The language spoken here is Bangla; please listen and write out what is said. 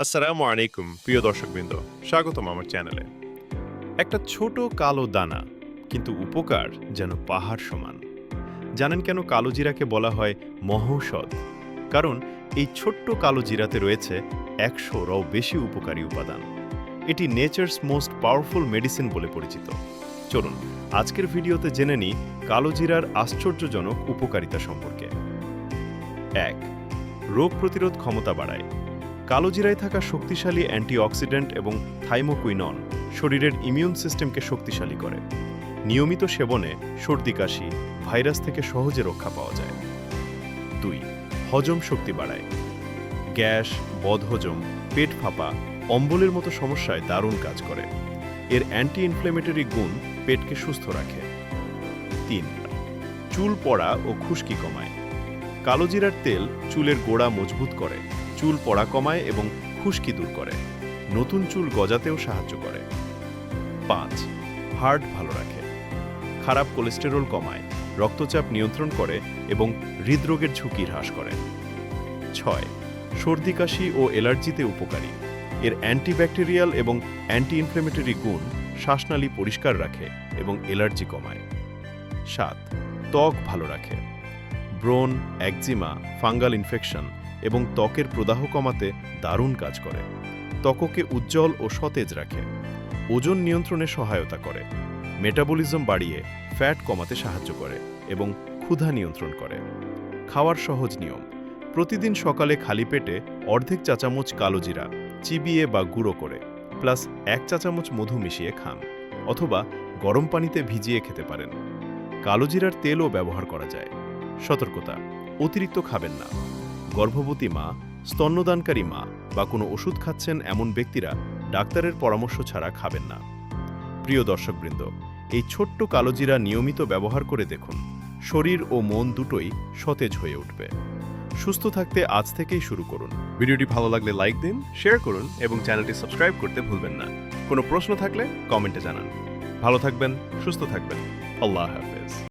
আসসালামু আলাইকুম প্রিয় দর্শকবৃন্দ, স্বাগতম আমার চ্যানেলে। একটা ছোট কালো দানা, কিন্তু উপকার যেন পাহাড় সমান। জানেন কেন কালো জিরাকে বলা হয় মহৌষধ? কারণ এই ছোট্ট কালো জিরাতে রয়েছে 100-রও বেশি উপকারী উপাদান। এটি নেচারস মোস্ট পাওয়ারফুল মেডিসিন বলে পরিচিত। চলুন আজকের ভিডিওতে জেনে নিই কালো জিরার আশ্চর্যজনক উপকারিতা সম্পর্কে। 1. রোগ প্রতিরোধ ক্ষমতা বাড়ায়। কালো জিরায় থাকা শক্তিশালী অ্যান্টিঅক্সিডেন্ট এবং থাইমোকুইনন শরীরের ইমিউন সিস্টেমকে শক্তিশালী করে। নিয়মিত সেবনে সর্দি কাশি, ভাইরাস থেকে সহজে রক্ষা পাওয়া যায়। 2. হজম শক্তি বাড়ায়। গ্যাস, বদহজম, পেট ফাঁপা, অম্বলের মতো সমস্যায় দারুণ কাজ করে। এর অ্যান্টি ইনফ্লেমেটরি গুণ পেটকে সুস্থ রাখে। 3. চুল পড়া ও খুশকি কমায়। কালো জিরার তেল চুলের গোড়া মজবুত করে, চুল পড়া কমায় এবং খুশকি দূর করে। নতুন চুল গজাতেও সাহায্য করে। 5. হার্ট ভালো রাখে। খারাপ কোলেস্টেরল কমায়, রক্তচাপ নিয়ন্ত্রণ করে এবং হৃদরোগের ঝুঁকি হ্রাস করে। 6. সর্দি কাশি ও অ্যালার্জিতে উপকারী। এর অ্যান্টিব্যাকটেরিয়াল এবং অ্যান্টি ইনফ্লেমেটরি গুণ শ্বাসনালী পরিষ্কার রাখে এবং অ্যালার্জি কমায়। 7. ত্বক ভালো রাখে। ব্রণ, একজিমা, ফাঙ্গাল ইনফেকশন এবং ত্বকের প্রদাহ কমাতে দারুণ কাজ করে। ত্বককে উজ্জ্বল ও সতেজ রাখে। ওজন নিয়ন্ত্রণে সহায়তা করে। মেটাবলিজম বাড়িয়ে ফ্যাট কমাতে সাহায্য করে এবং ক্ষুধা নিয়ন্ত্রণ করে। খাওয়ার সহজ নিয়ম: প্রতিদিন সকালে খালি পেটে অর্ধেক চা চামচ কালো জিরা চিবিয়ে বা গুঁড়ো করে প্লাস 1 চা চামচ মধু মিশিয়ে খান, অথবা গরম পানিতে ভিজিয়ে খেতে পারেন। কালো জিরার তেলও ব্যবহার করা যায়। সতর্কতা: অতিরিক্ত খাবেন না। গর্ভবতী মা, স্তন্যদানকারী মা বা কোনো ওষুধ খাচ্ছেন এমন ব্যক্তিরা ডাক্তারের পরামর্শ ছাড়া খাবেন না। প্রিয় দর্শকবৃন্দ, এই ছোট্ট কালোজিরা নিয়মিত ব্যবহার করে দেখুন, শরীর ও মন দুটোই সতেজ হয়ে উঠবে। সুস্থ থাকতে আজ থেকেই শুরু করুন। ভিডিওটি ভালো লাগলে লাইক দিন, শেয়ার করুন এবং চ্যানেলটি সাবস্ক্রাইব করতে ভুলবেন না। কোনো প্রশ্ন থাকলে কমেন্টে জানান। ভালো থাকবেন, সুস্থ থাকবেন। আল্লাহ হাফেজ।